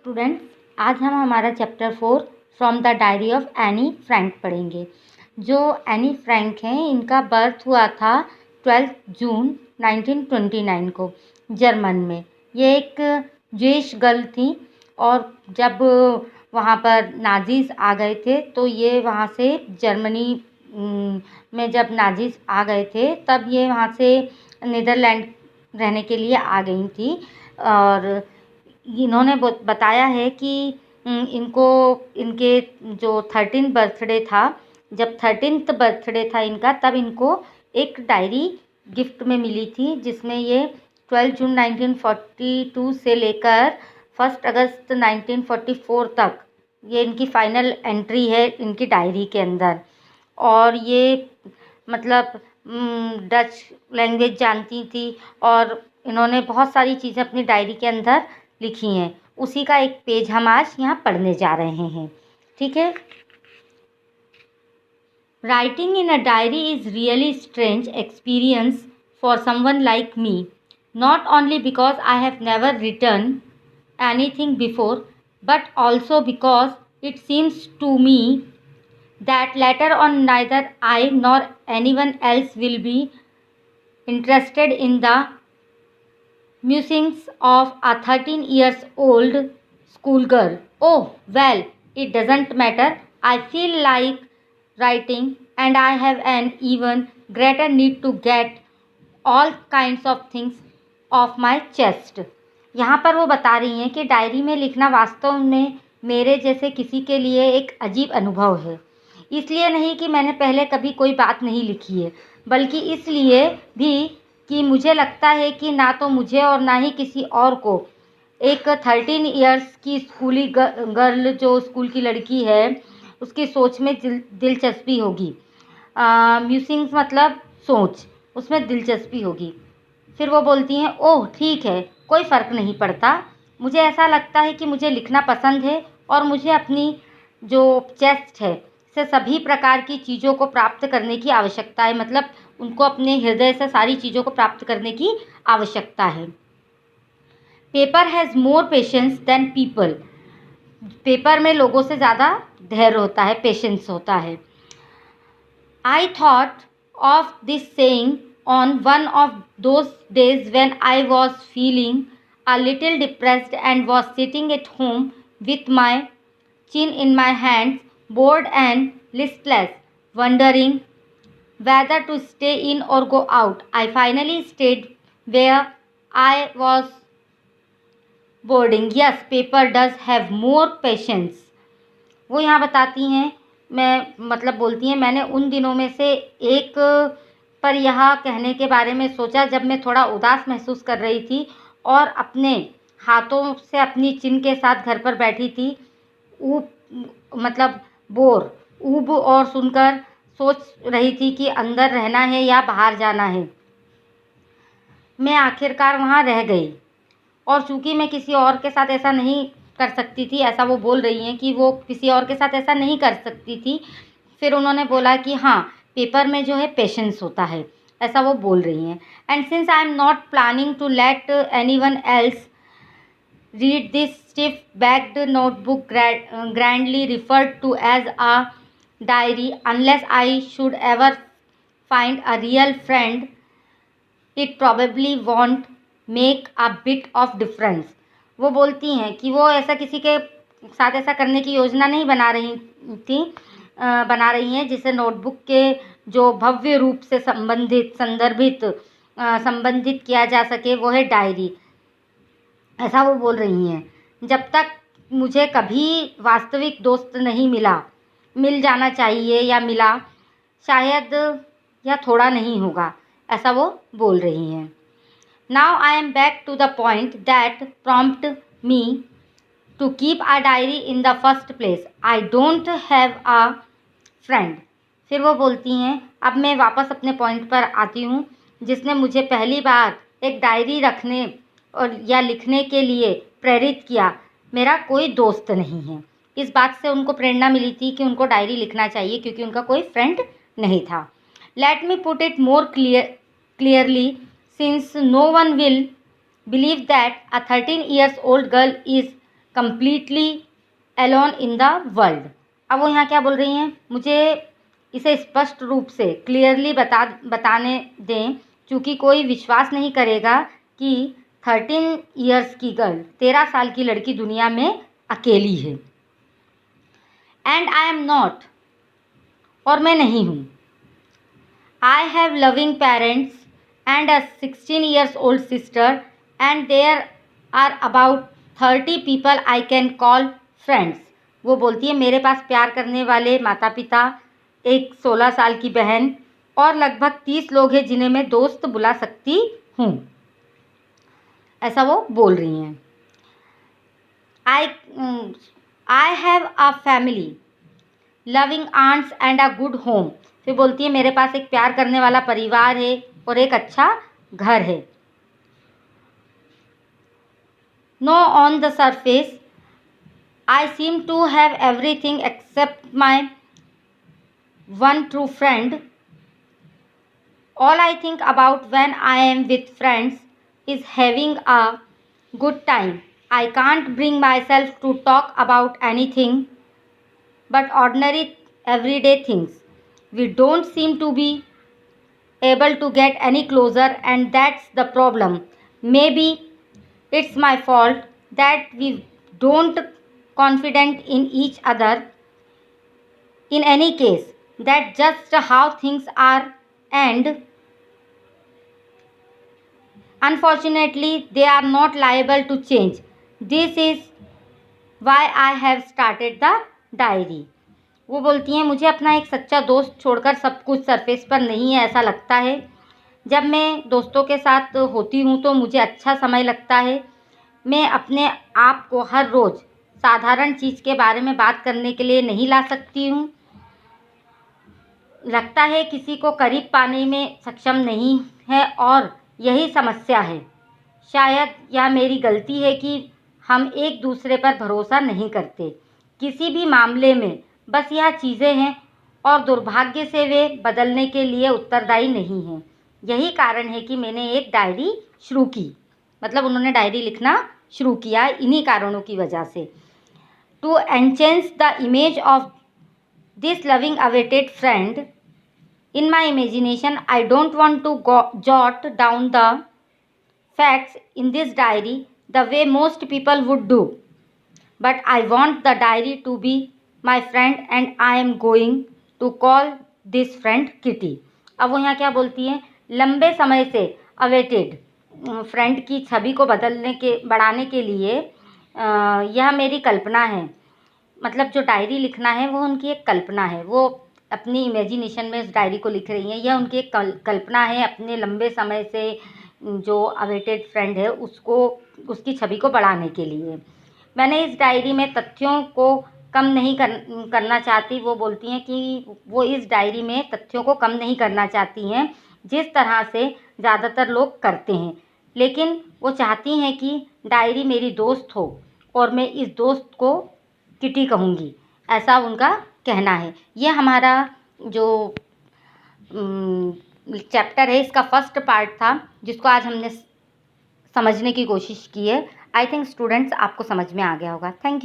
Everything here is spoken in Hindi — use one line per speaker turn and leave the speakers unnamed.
स्टूडेंट्स, आज हम हमारा chapter 4 from the diary of Anne Frank पढ़ेंगे। जो एनी फ्रैंक हैं, इनका बर्थ हुआ था 12 जून 1929 को जर्मन में। ये एक जूइश गर्ल थी और जब वहाँ पर नाजीज़ आ गए थे तो ये वहाँ से जर्मनी में जब नाजीज़ आ गए थे तब ये वहाँ से नीदरलैंड रहने के लिए आ गई थी। और इन्होंने बताया है कि इनको इनके जो 13 बर्थडे था, जब 13th बर्थडे था इनका, तब इनको एक डायरी गिफ्ट में मिली थी जिसमें ये 12 जून 1942 से लेकर 1 अगस्त 1944 तक ये इनकी फाइनल एंट्री है इनकी डायरी के अंदर। और ये मतलब डच लैंग्वेज जानती थी और इन्होंने बहुत सारी चीज़ें अपनी डायरी के अंदर लिखी हैं। उसी का एक पेज हम आज यहाँ पढ़ने जा रहे हैं, ठीक है। Writing in a diary is really strange experience for someone like me, not only because I have never written anything before, but also because it seems to me that later on neither I nor anyone else will be interested in the musings of a 13 years old schoolgirl. Oh, well, it doesn't matter. I feel like writing and I have an even greater need to get all kinds of things off my chest. यहाँ पर वो बता रही हैं कि डायरी में लिखना वास्तव में मेरे जैसे किसी के लिए एक अजीब अनुभव है। इसलिए नहीं कि मैंने पहले कभी कोई बात नहीं लिखी है, बल्कि इसलिए भी कि मुझे लगता है कि ना तो मुझे और ना ही किसी और को एक 13 इयर्स की स्कूली गर्ल, जो स्कूल की लड़की है, उसकी सोच में दिलचस्पी होगी। म्यूसिंग्स मतलब सोच, उसमें दिलचस्पी होगी। फिर वो बोलती हैं, ओह ठीक है, कोई फ़र्क नहीं पड़ता। मुझे ऐसा लगता है कि मुझे लिखना पसंद है और मुझे अपनी जो चेस्ट है से सभी प्रकार की चीज़ों को प्राप्त करने की आवश्यकता है। मतलब उनको अपने हृदय से सारी चीज़ों को प्राप्त करने की आवश्यकता है। Paper has more patience than people. Paper में लोगों से ज़्यादा धैर्य होता है, पेशेंस होता है। I thought of this saying on one of those days when I was feeling a little depressed and was sitting at home with my chin in my hands, bored and listless, wondering whether to stay in or go out. I finally stayed where I was boarding. Yes, paper does have more patience. वो यहाँ बताती हैं, बोलती हैं, मैंने उन दिनों में से एक पर यह कहने के बारे में सोचा जब मैं थोड़ा उदास महसूस कर रही थी और अपने हाथों से अपनी चिन के साथ घर पर बैठी थी, ऊब और सुनकर सोच रही थी कि अंदर रहना है या बाहर जाना है। मैं आखिरकार वहाँ रह गई और चूँकि मैं किसी और के साथ ऐसा नहीं कर सकती थी, ऐसा वो बोल रही हैं कि वो किसी और के साथ ऐसा नहीं कर सकती थी। फिर उन्होंने बोला कि हाँ, पेपर में जो है पेशेंस होता है, ऐसा वो बोल रही हैं। And since I am not planning to let anyone else read this stiff backed notebook grandly referred to as a diary unless I should ever find a real friend, it probably won't make a bit of difference. वो बोलती हैं कि वो ऐसा किसी के साथ ऐसा करने की योजना नहीं बना रही हैं जिसे नोटबुक के जो भव्य रूप से संबंधित किया जा सके, वो है डायरी, ऐसा वो बोल रही हैं। जब तक मुझे कभी वास्तविक दोस्त नहीं मिल जाना चाहिए या मिला, शायद यह थोड़ा नहीं होगा, ऐसा वो बोल रही हैं। Now I am back to the point that prompt me to keep a diary in the first place. I don't have a friend. फिर वो बोलती हैं, अब मैं वापस अपने पॉइंट पर आती हूँ जिसने मुझे पहली बार एक डायरी रखने और या लिखने के लिए प्रेरित किया। मेरा कोई दोस्त नहीं है। इस बात से उनको प्रेरणा मिली थी कि उनको डायरी लिखना चाहिए क्योंकि उनका कोई फ्रेंड नहीं था। Let me put it more clearly, since no one will believe that a 13 years old girl is completely alone in the world। अब वो यहाँ क्या बोल रही हैं, मुझे इसे स्पष्ट रूप से क्लियरली बताने दें, क्योंकि कोई विश्वास नहीं करेगा कि 13 ईयर्स की गर्ल, 13 साल की लड़की दुनिया में अकेली है। एंड आई एम नॉट, और मैं नहीं हूँ। I have loving parents and a 16 years old sister and there are about 30 people I can call friends. वो बोलती है मेरे पास प्यार करने वाले माता पिता, एक 16 साल की बहन और लगभग 30 लोग हैं जिन्हें मैं दोस्त बुला सकती हूँ। ऐसा वो बोल रही हैं। I have a family, loving aunts and a good home. फिर बोलती है मेरे पास एक प्यार करने वाला परिवार है और एक अच्छा घर है। No, on the surface I seem to have everything except my one true friend. All I think about when I am with friends is having a good time. I can't bring myself to talk about anything but ordinary everyday things. We don't seem to be able to get any closer, and that's the problem. Maybe it's my fault that we don't confident in each other. In any case, that's just how things are, and unfortunately they are not liable to change. This is why I have started the diary। वो बोलती हैं मुझे अपना एक सच्चा दोस्त छोड़कर सब कुछ सरफेस पर नहीं है ऐसा लगता है। जब मैं दोस्तों के साथ होती हूँ तो मुझे अच्छा समय लगता है। मैं अपने आप को हर रोज़ साधारण चीज़ के बारे में बात करने के लिए नहीं ला सकती हूँ। लगता है किसी को करीब पाने में सक्षम नहीं है और यही समस्या है। शायद यह मेरी गलती है कि हम एक दूसरे पर भरोसा नहीं करते किसी भी मामले में। बस यह चीज़ें हैं और दुर्भाग्य से वे बदलने के लिए उत्तरदायी नहीं हैं। यही कारण है कि मैंने एक डायरी शुरू की। मतलब उन्होंने डायरी लिखना शुरू किया इन्हीं कारणों की वजह से। To enhance the image of this loving awaited friend in my imagination, I don't want to jot down the facts in this diary the way most people would do, but I want the diary to be my friend and I am going to call this friend Kitty। अब वो यहाँ क्या बोलती हैं, लंबे समय से अवेटेड फ्रेंड की छवि को बढ़ाने के लिए यह मेरी कल्पना है। मतलब जो डायरी लिखना है वो उनकी एक कल्पना है। वो अपनी इमेजिनेशन में इस डायरी को लिख रही हैं। यह उनकी एक कल्पना है अपने लंबे समय से जो अवेटेड फ्रेंड है उसकी छवि को बढ़ाने के लिए। मैंने इस डायरी में तथ्यों को कम नहीं करना चाहती। वो बोलती हैं कि वो इस डायरी में तथ्यों को कम नहीं करना चाहती हैं जिस तरह से ज़्यादातर लोग करते हैं, लेकिन वो चाहती हैं कि डायरी मेरी दोस्त हो और मैं इस दोस्त को किटी कहूँगी, ऐसा उनका कहना है। ये हमारा जो चैप्टर है इसका फर्स्ट पार्ट था जिसको आज हमने समझने की कोशिश की है। आई थिंक स्टूडेंट्स आपको समझ में आ गया होगा। Thank you.